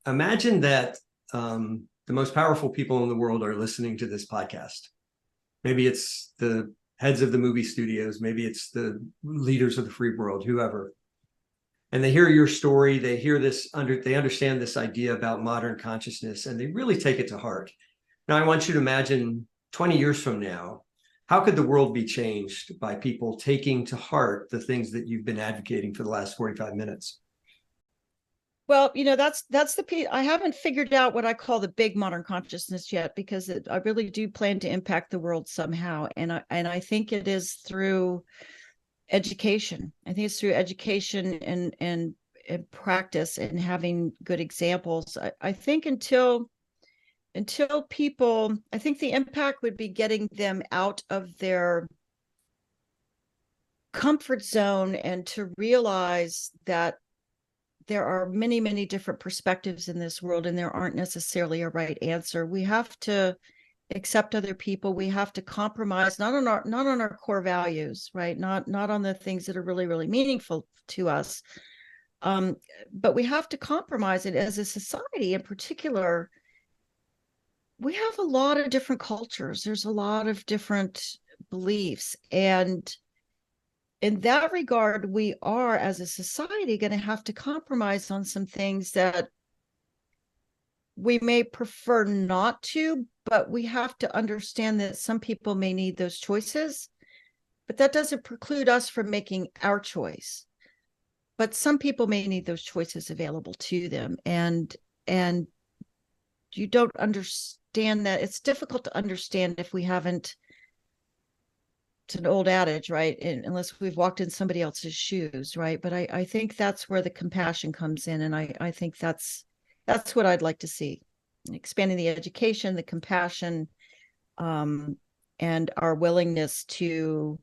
imagine that the most powerful people in the world are listening to this podcast. Maybe it's the heads of the movie studios, maybe it's the leaders of the free world, whoever. And they hear your story, they hear this, they understand this idea about modern consciousness, and they really take it to heart. Now, I want you to imagine 20 years from now, how could the world be changed by people taking to heart the things that you've been advocating for the last 45 minutes? Well, that's the piece. I haven't figured out what I call the big modern consciousness yet, because I really do plan to impact the world somehow. And I think it is through education. I think it's through education and practice and having good examples. I think until people, I think the impact would be getting them out of their comfort zone and to realize that there are many, many different perspectives in this world, and there aren't necessarily a right answer. We have to accept other people. We have to compromise, not on our core values, right? Not on the things that are really, really meaningful to us. But we have to compromise it as a society. In particular, we have a lot of different cultures. There's a lot of different beliefs, and in that regard, we are, as a society, going to have to compromise on some things that we may prefer not to, but we have to understand that some people may need those choices, but that doesn't preclude us from making our choice. But some people may need those choices available to them, and you don't understand that. It's difficult to understand if we haven't. It's an old adage, right? Unless we've walked in somebody else's shoes, right? But I think that's where the compassion comes in, and I think that's what I'd like to see: expanding the education, the compassion, and our willingness to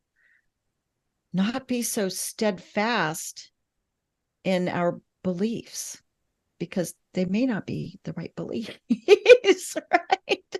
not be so steadfast in our beliefs, because they may not be the right beliefs, right?